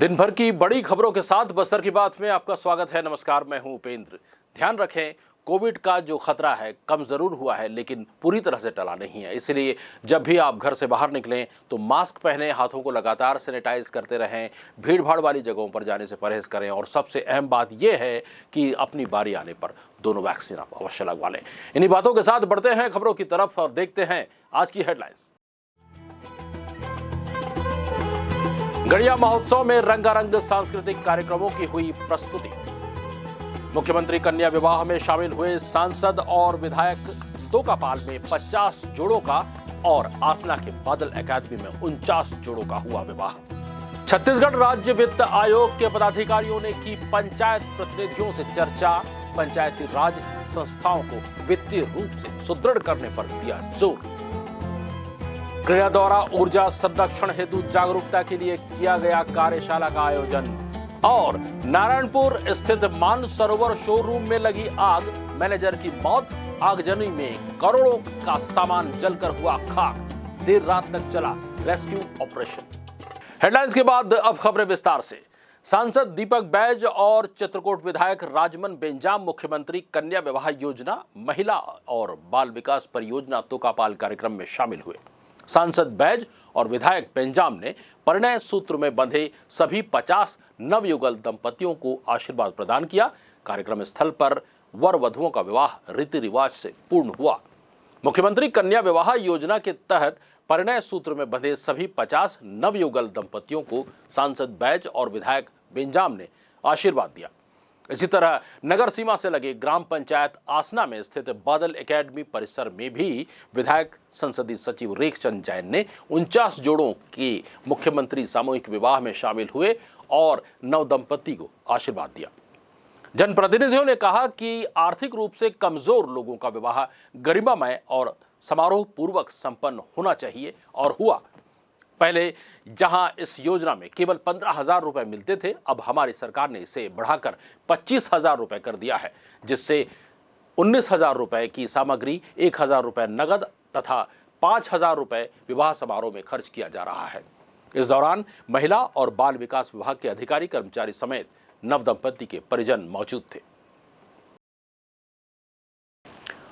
दिन भर की बड़ी खबरों के साथ बस्तर की बात में आपका स्वागत है। नमस्कार, मैं हूं उपेंद्र। ध्यान रखें, कोविड का जो खतरा है कम जरूर हुआ है, लेकिन पूरी तरह से टला नहीं है। इसलिए जब भी आप घर से बाहर निकलें तो मास्क पहनें, हाथों को लगातार सैनिटाइज करते रहें, भीड़ भाड़ वाली जगहों पर जाने से परहेज करें और सबसे अहम बात यह है कि अपनी बारी आने पर दोनों वैक्सीन आप अवश्य लगवा लें। इन्हीं बातों के साथ बढ़ते हैं खबरों की तरफ और देखते हैं आज की हेडलाइंस। गड़िया महोत्सव में रंगारंग सांस्कृतिक कार्यक्रमों की हुई प्रस्तुति। मुख्यमंत्री कन्या विवाह में शामिल हुए सांसद और विधायक तोकापाल में 50 जोड़ों का और आसना के बादल एकेडमी में 49 जोड़ों का हुआ विवाह। छत्तीसगढ़ राज्य वित्त आयोग के पदाधिकारियों ने की पंचायत प्रतिनिधियों से चर्चा। पंचायती राज संस्थाओं को वित्तीय रूप से सुदृढ़ करने पर दिया जोर। क्रिया द्वारा ऊर्जा संरक्षण हेतु जागरूकता के लिए किया गया कार्यशाला का आयोजन। और नारायणपुर स्थित मानसरोवर शोरूम में लगी आग, मैनेजर की मौत। आगजनी में करोड़ों का सामान जलकर हुआ खाक। देर रात तक चला रेस्क्यू ऑपरेशन। हेडलाइंस के बाद अब खबरें विस्तार से। सांसद दीपक बैज और चित्रकूट विधायक राजमन बेंजाम मुख्यमंत्री कन्या विवाह योजना, महिला और बाल विकास परियोजना तोकापाल कार्यक्रम में शामिल हुए। सांसद बैज और विधायक बेंजाम ने परिणय सूत्र में बंधे सभी 50 नवयुगल दंपतियों को आशीर्वाद प्रदान किया। कार्यक्रम स्थल पर वर वधुओं का विवाह रीति रिवाज से पूर्ण हुआ। मुख्यमंत्री कन्या विवाह योजना के तहत परिणय सूत्र में बंधे सभी 50 नवयुगल दंपतियों को सांसद बैज और विधायक बेंजाम ने आशीर्वाद दिया। इसी तरह नगर सीमा से लगे ग्राम पंचायत आसना में स्थित बादल एकेडमी परिसर में भी विधायक संसदीय सचिव रेखचंद जैन ने 49 जोड़ों के मुख्यमंत्री सामूहिक विवाह में शामिल हुए और नवदंपति को आशीर्वाद दिया। जनप्रतिनिधियों ने कहा कि आर्थिक रूप से कमजोर लोगों का विवाह गरिमामय और समारोह पूर्वक संपन्न होना चाहिए और हुआ। पहले जहां इस योजना में केवल 15,000 रुपए मिलते थे, अब हमारी सरकार ने इसे बढ़ाकर 25,000 रुपए कर दिया है, जिससे 19,000 रुपए की सामग्री, 1,000 रुपए नगद तथा 5,000 रुपए विवाह समारोह में खर्च किया जा रहा है। इस दौरान महिला और बाल विकास विभाग के अधिकारी कर्मचारी समेत नवदंपति के परिजन मौजूद थे।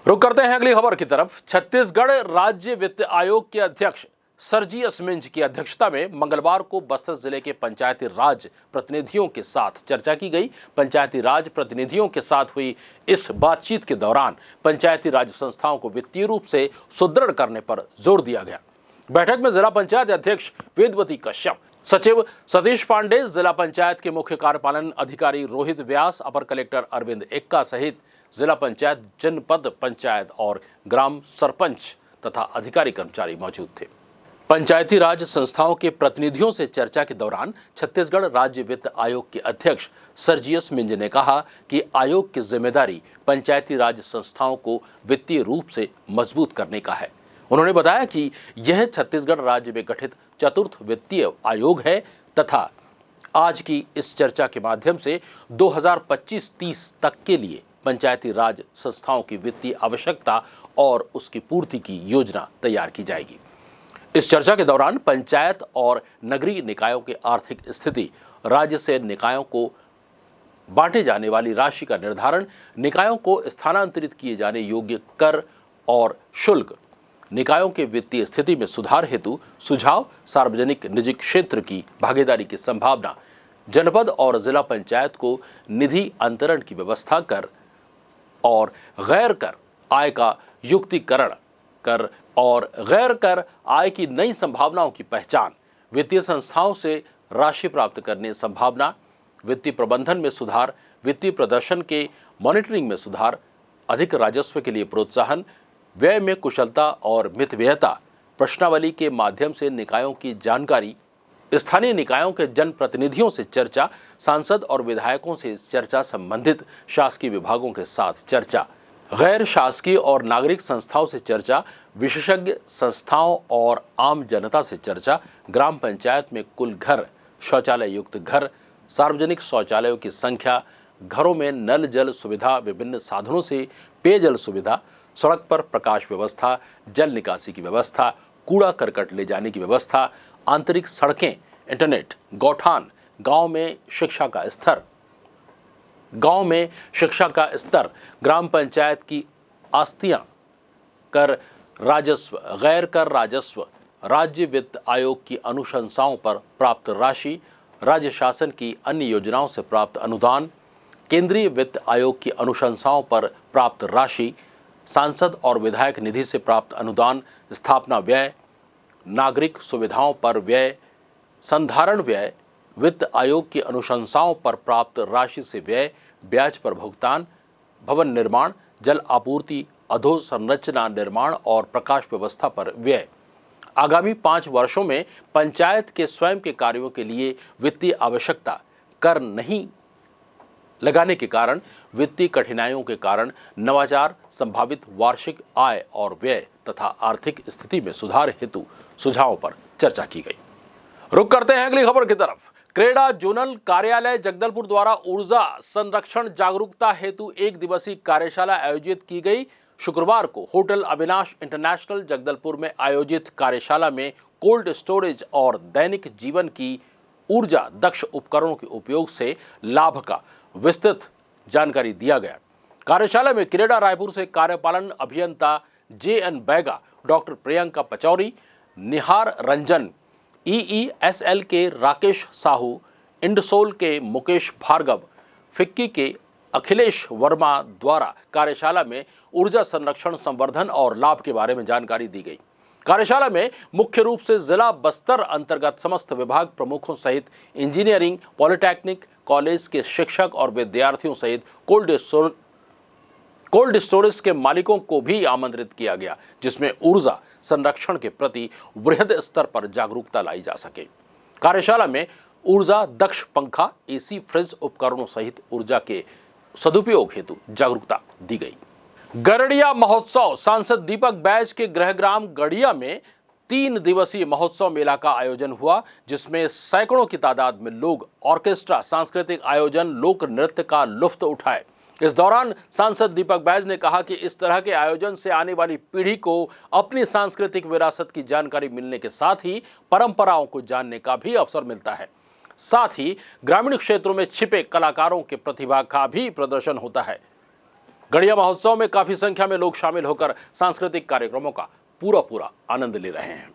रुक करते हैं अगली खबर की तरफ। छत्तीसगढ़ राज्य वित्त आयोग के अध्यक्ष सरजियस मिंज की अध्यक्षता में मंगलवार को बस्तर जिले के पंचायती राज प्रतिनिधियों के साथ चर्चा की गई। पंचायती राज प्रतिनिधियों के साथ हुई इस बातचीत के दौरान पंचायती राज संस्थाओं को वित्तीय रूप से सुदृढ़ करने पर जोर दिया गया। बैठक में जिला पंचायत अध्यक्ष वेदवती कश्यप, सचिव सतीश पांडे, जिला पंचायत के मुख्य कार्यपालन अधिकारी रोहित व्यास, अपर कलेक्टर अरविंद एक्का सहित जिला पंचायत, जनपद पंचायत और ग्राम सरपंच तथा अधिकारी कर्मचारी मौजूद थे। पंचायती राज संस्थाओं के प्रतिनिधियों से चर्चा के दौरान छत्तीसगढ़ राज्य वित्त आयोग के अध्यक्ष सरजियस मिंज ने कहा कि आयोग की जिम्मेदारी पंचायती राज संस्थाओं को वित्तीय रूप से मजबूत करने का है। उन्होंने बताया कि यह छत्तीसगढ़ राज्य में गठित चतुर्थ वित्तीय आयोग है तथा आज की इस चर्चा के माध्यम से 2025-30 तक के लिए पंचायती राज संस्थाओं की वित्तीय आवश्यकता और उसकी पूर्ति की योजना तैयार की जाएगी। इस चर्चा के दौरान पंचायत और नगरीय निकायों की आर्थिक स्थिति, राज्य से निकायों को बांटे जाने वाली राशि का निर्धारण, निकायों को स्थानांतरित किए जाने योग्य कर और शुल्क, निकायों के वित्तीय स्थिति में सुधार हेतु सुझाव, सार्वजनिक निजी क्षेत्र की भागीदारी की संभावना, जनपद और जिला पंचायत को निधि अंतरण की व्यवस्था कर और गैर कर आय का युक्तिकरण कर और गैर कर आय की नई संभावनाओं की पहचान, वित्तीय संस्थाओं से राशि प्राप्त करने संभावना, वित्तीय प्रबंधन में सुधार, वित्तीय प्रदर्शन के मॉनिटरिंग में सुधार, अधिक राजस्व के लिए प्रोत्साहन, व्यय में कुशलता और मितव्ययता, प्रश्नावली के माध्यम से निकायों की जानकारी, स्थानीय निकायों के जनप्रतिनिधियों से चर्चा, सांसद और विधायकों से चर्चा, संबंधित शासकीय विभागों के साथ चर्चा, गैर शासकीय और नागरिक संस्थाओं से चर्चा, विशेषज्ञ संस्थाओं और आम जनता से चर्चा, ग्राम पंचायत में कुल घर, शौचालय युक्त घर, सार्वजनिक शौचालयों की संख्या, घरों में नल जल सुविधा, विभिन्न साधनों से पेयजल सुविधा, सड़क पर प्रकाश व्यवस्था, जल निकासी की व्यवस्था, कूड़ा करकट ले जाने की व्यवस्था, आंतरिक सड़कें, इंटरनेट, गौठान, गांव में शिक्षा का स्तर ग्राम पंचायत की आस्तियां, कर राजस्व, गैर कर राजस्व, राज्य वित्त आयोग की अनुशंसाओं पर प्राप्त राशि, राज्य शासन की अन्य योजनाओं से प्राप्त अनुदान, केंद्रीय वित्त आयोग की अनुशंसाओं पर प्राप्त राशि, सांसद और विधायक निधि से प्राप्त अनुदान, स्थापना व्यय, नागरिक सुविधाओं पर व्यय, संधारण व्यय, वित्त आयोग की अनुशंसाओं पर प्राप्त राशि से व्यय, ब्याज पर भुगतान, भवन निर्माण, जल आपूर्ति, अधोसंरचना निर्माण और प्रकाश व्यवस्था पर व्यय। आगामी 5 वर्षों में पंचायत के स्वयं के कार्यों के लिए वित्तीय आवश्यकता कर नहीं लगाने के कारण वित्तीय कठिनाइयों के कारण नवाचार, संभावित वार्षिक आय और व्यय तथा आर्थिक स्थिति में सुधार हेतु सुझावों पर चर्चा की गई। रुक करते हैं अगली खबर की तरफ। क्रेडा जोनल कार्यालय जगदलपुर द्वारा ऊर्जा संरक्षण जागरूकता हेतु 1 दिवसीय कार्यशाला आयोजित की गई। शुक्रवार को होटल अविनाश इंटरनेशनल जगदलपुर में आयोजित कार्यशाला में कोल्ड स्टोरेज और दैनिक जीवन की ऊर्जा दक्ष उपकरणों के उपयोग से लाभ का विस्तृत जानकारी दिया गया। कार्यशाला में क्रेडा रायपुर से कार्यपालन अभियंता JN बैगा, डॉक्टर प्रियंका पचौरी, निहार रंजन, EESL के राकेश साहू, इंडसोल के मुकेश भार्गव, फिक्की के अखिलेश वर्मा द्वारा कार्यशाला में ऊर्जा संरक्षण, संवर्धन और लाभ के बारे में जानकारी दी गई। कार्यशाला में मुख्य रूप से जिला बस्तर अंतर्गत समस्त विभाग प्रमुखों सहित इंजीनियरिंग, पॉलिटेक्निक कॉलेज के शिक्षक और विद्यार्थियों सहित कोल्ड स्टोरेज के मालिकों को भी आमंत्रित किया गया, जिसमें ऊर्जा संरक्षण के प्रति वृहद स्तर पर जागरूकता लाई जा सके। कार्यशाला में ऊर्जा दक्ष पंखा, AC, फ्रिज उपकरणों सहित ऊर्जा के सदुपयोग हेतु जागरूकता दी गई। गड़िया महोत्सव। सांसद दीपक बैज के गृहग्राम गड़िया में 3 दिवसीय महोत्सव मेला का आयोजन हुआ, जिसमें सैकड़ों की तादाद में लोग ऑर्केस्ट्रा, सांस्कृतिक आयोजन, लोक नृत्य का लुत्फ उठाए। इस दौरान सांसद दीपक बैज ने कहा कि इस तरह के आयोजन से आने वाली पीढ़ी को अपनी सांस्कृतिक विरासत की जानकारी मिलने के साथ ही परंपराओं को जानने का भी अवसर मिलता है। साथ ही ग्रामीण क्षेत्रों में छिपे कलाकारों के प्रतिभा का भी प्रदर्शन होता है। गड़िया महोत्सव में काफी संख्या में लोग शामिल होकर सांस्कृतिक कार्यक्रमों का पूरा आनंद ले रहे हैं।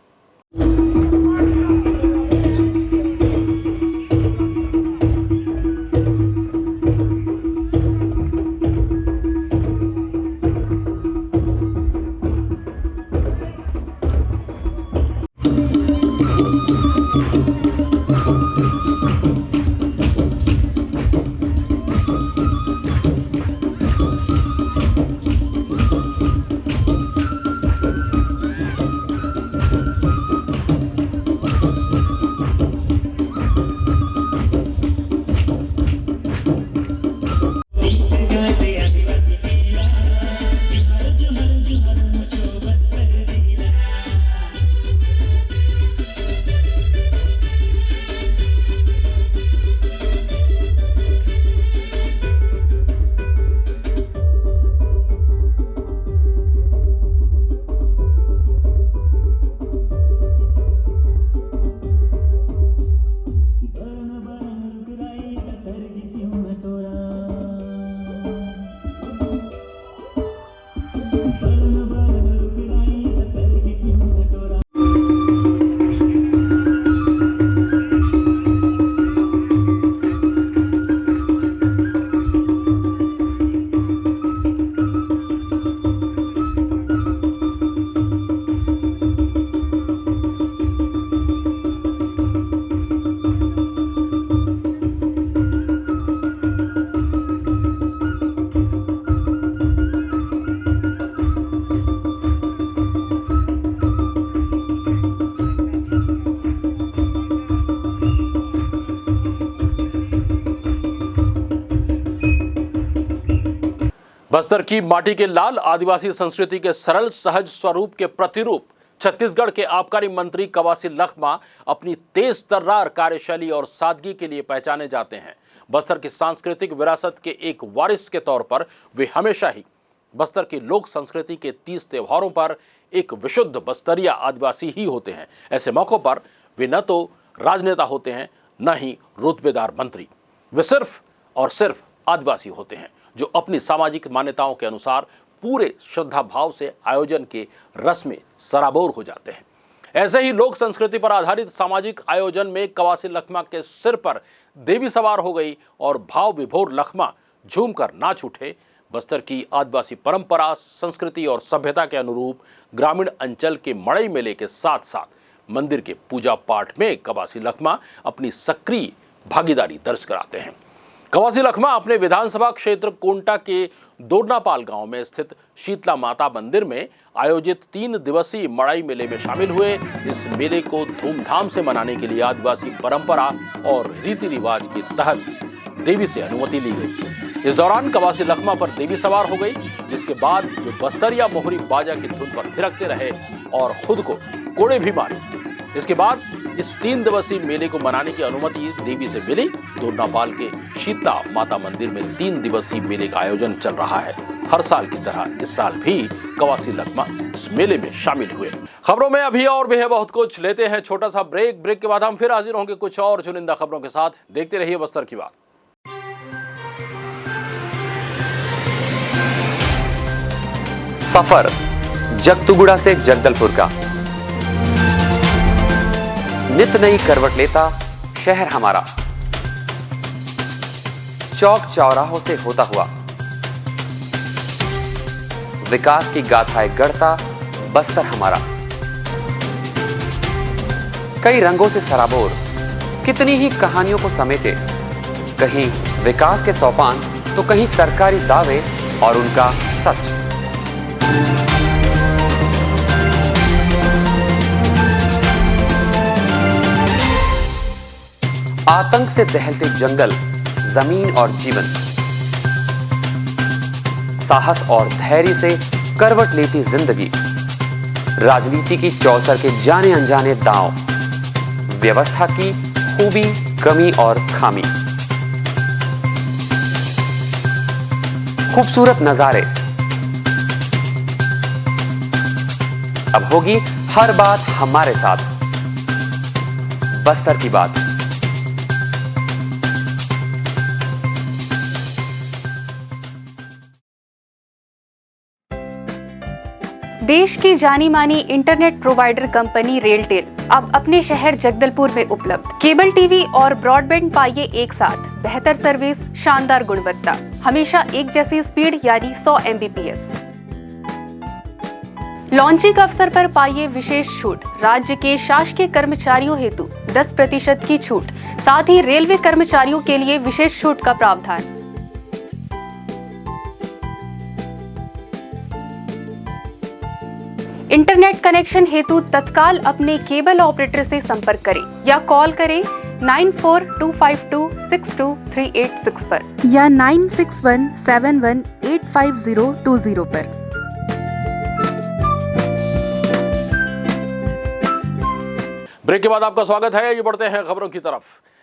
बस्तर की माटी के लाल, आदिवासी संस्कृति के सरल सहज स्वरूप के प्रतिरूप छत्तीसगढ़ के आबकारी मंत्री कवासी लखमा अपनी तेज तर्रार कार्यशैली और सादगी के लिए पहचाने जाते हैं। बस्तर की सांस्कृतिक विरासत के एक वारिस के तौर पर वे हमेशा ही बस्तर की लोक संस्कृति के 30 त्योहारों पर एक विशुद्ध बस्तरिया आदिवासी ही होते हैं। ऐसे मौकों पर वे न तो राजनेता होते हैं, न ही रुतबेदार मंत्री। वे सिर्फ और सिर्फ आदिवासी होते हैं जो अपनी सामाजिक मान्यताओं के अनुसार पूरे श्रद्धा भाव से आयोजन के रस में सराबोर हो जाते हैं। ऐसे ही लोक संस्कृति पर आधारित सामाजिक आयोजन में कवासी लखमा के सिर पर देवी सवार हो गई और भाव विभोर लखमा झूमकर नाच उठे। बस्तर की आदिवासी परंपरा, संस्कृति और सभ्यता के अनुरूप ग्रामीण अंचल के मड़ई मेले के साथ साथ मंदिर के पूजा पाठ में कवासी लखमा अपनी सक्रिय भागीदारी दर्ज कराते हैं। कवासी लखमा अपने विधानसभा क्षेत्र कोंटा के दोरनापाल गांव में स्थित शीतला माता मंदिर में आयोजित 3 दिवसीय मड़ई मेले में शामिल हुए। इस मेले को धूमधाम से मनाने के लिए आदिवासी परंपरा और रीति रिवाज के तहत देवी से अनुमति ली गई। इस दौरान कवासी लखमा पर देवी सवार हो गई, जिसके बाद वे बस्तरिया मोहरी बाजा की धुन पर थिरकते रहे और खुद को कोड़े भी मारे। इसके बाद इस 3 दिवसीय मेले को मनाने की अनुमति देवी से मिली। दोरनापाल के शीतला माता मंदिर में 3 दिवसीय मेले का आयोजन चल रहा है। हर साल की तरह इस साल भी कवासी लखमा इस मेले में शामिल हुए। खबरों में अभी और भी है बहुत कुछ। लेते हैं छोटा सा ब्रेक के बाद हम फिर हाजिर होंगे कुछ और चुनिंदा खबरों के साथ। देखते रहिए बस्तर की बात। सफर जगतुगुड़ा से जगदलपुर का, नित नई करवट लेता शहर हमारा, चौक चौराहों से होता हुआ विकास की गाथाएं गढ़ता बस्तर हमारा। कई रंगों से सराबोर कितनी ही कहानियों को समेटे, कहीं विकास के सोपान तो कहीं सरकारी दावे और उनका सच। आतंक से दहलते जंगल, जमीन और जीवन, साहस और धैर्य से करवट लेती जिंदगी, राजनीति की चौसर के जाने अनजाने दांव, व्यवस्था की खूबी, कमी और खामी, खूबसूरत नजारे। अब होगी हर बात हमारे साथ, बस्तर की बात। देश की जानी मानी इंटरनेट प्रोवाइडर कंपनी रेलटेल अब अपने शहर जगदलपुर में उपलब्ध। केबल टीवी और ब्रॉडबैंड पाइए एक साथ, बेहतर सर्विस, शानदार गुणवत्ता, हमेशा एक जैसी स्पीड यानी 100 Mbps। लॉन्चिंग अवसर पर पाइए विशेष छूट, राज्य के शासकीय कर्मचारियों हेतु 10% की छूट, साथ ही रेलवे कर्मचारियों के लिए विशेष छूट का प्रावधान। इंटरनेट कनेक्शन हेतु तत्काल अपने केबल ऑपरेटर से संपर्क करें या कॉल करें 9425262386 पर या 9617185020 पर। ब्रेक के बाद आपका स्वागत है। ये बढ़ते हैं खबरों की तरफ।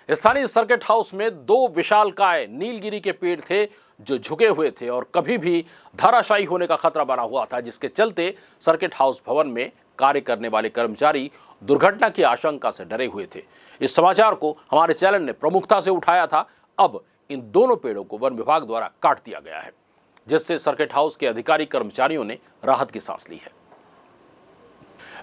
स्थानीय सर्किट हाउस में 2 विशालकाय नीलगिरी के पेड़ थे जो झुके हुए थे और कभी भी धराशायी होने का खतरा बना हुआ था, जिसके चलते सर्किट हाउस भवन में कार्य करने वाले कर्मचारी दुर्घटना की आशंका से डरे हुए थे। इस समाचार को हमारे चैनल ने प्रमुखता से उठाया था। अब इन दोनों पेड़ों को वन विभाग द्वारा काट दिया गया है, जिससे सर्किट हाउस के अधिकारी कर्मचारियों ने राहत की सांस ली है।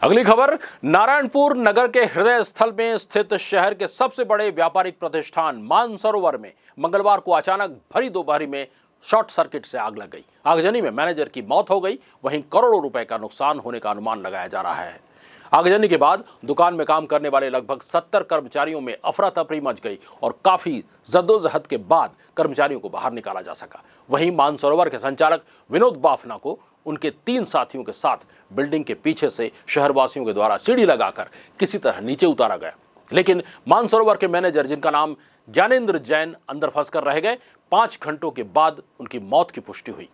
अगली खबर, नारायणपुर नगर के हृदय स्थल में स्थित शहर के सबसे बड़े व्यापारिक प्रतिष्ठान मानसरोवर में मंगलवार को अचानक भरी दोपहरी में शॉर्ट सर्किट से आग लग गई। आगजनी में मैनेजर की मौत हो गई, वहीं करोड़ों रुपए का नुकसान होने का अनुमान लगाया जा रहा है। आगजनी के बाद दुकान में काम करने वाले लगभग 70 कर्मचारियों में अफरा तफरी मच गई और काफी जद्दोजहद के बाद कर्मचारियों को बाहर निकाला जा सका। वहीं मानसरोवर के संचालक विनोद बाफना को उनके 3 साथियों के साथ बिल्डिंग के पीछे से शहरवासियों के द्वारा सीढ़ी लगाकर किसी तरह नीचे उतारा गया, लेकिन मानसरोवर के मैनेजर, जिनका नाम ज्ञानेंद्र जैन, अंदर फंसकर रह गए। 5 घंटों के बाद उनकी मौत की पुष्टि हुई।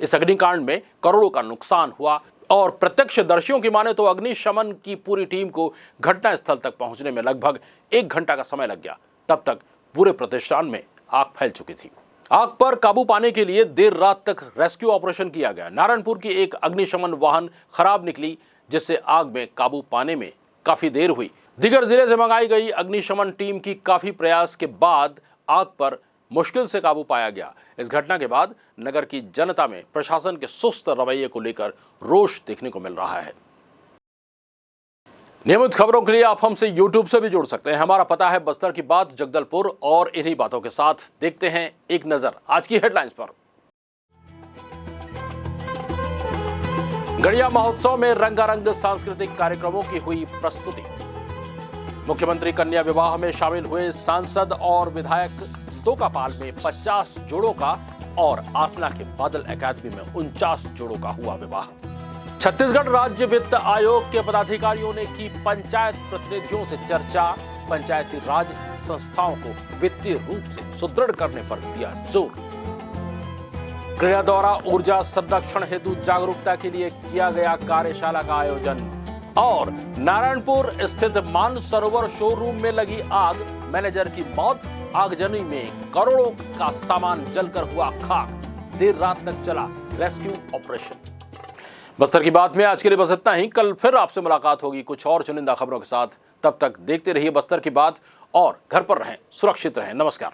इस अग्निकांड में करोड़ों का नुकसान हुआ और प्रत्यक्षदर्शियों की माने तो अग्निशमन की पूरी टीम को घटनास्थल तक पहुंचने में लगभग 1 घंटा का समय लग गया। तब तक पूरे प्रतिष्ठान में आग फैल चुकी थी। आग पर काबू पाने के लिए देर रात तक रेस्क्यू ऑपरेशन किया गया। नारायणपुर की एक अग्निशमन वाहन खराब निकली, जिससे आग में काबू पाने में काफी देर हुई। दीगर जिले से मंगाई गई अग्निशमन टीम की काफी प्रयास के बाद आग पर मुश्किल से काबू पाया गया। इस घटना के बाद नगर की जनता में प्रशासन के सुस्त रवैये को लेकर रोष देखने को मिल रहा है। नियमित खबरों के लिए आप हमसे YouTube से भी जुड़ सकते हैं। हमारा पता है बस्तर की बात जगदलपुर, और इन्हीं बातों के साथ देखते हैं एक नजर आज की हेडलाइंस पर। गड़िया महोत्सव में रंगारंग सांस्कृतिक कार्यक्रमों की हुई प्रस्तुति। मुख्यमंत्री कन्या विवाह में शामिल हुए सांसद और विधायक। तोकापाल में 50 जोड़ों का और आसना के बादल एकेडमी में 49 जोड़ों का हुआ विवाह। छत्तीसगढ़ राज्य वित्त आयोग के पदाधिकारियों ने की पंचायत प्रतिनिधियों से चर्चा। पंचायती राज संस्थाओं को वित्तीय रूप से सुदृढ़ करने पर दिया जोर। क्रिया द्वारा ऊर्जा संरक्षण हेतु जागरूकता के लिए किया गया कार्यशाला का आयोजन। और नारायणपुर स्थित मानसरोवर शोरूम में लगी आग, मैनेजर की मौत। आगजनी में करोड़ों का सामान जलकर हुआ खाक। देर रात तक चला रेस्क्यू ऑपरेशन। बस्तर की बात में आज के लिए बस इतना ही। कल फिर आपसे मुलाकात होगी कुछ और चुनिंदा खबरों के साथ। तब तक देखते रहिए बस्तर की बात और घर पर रहें, सुरक्षित रहें। नमस्कार।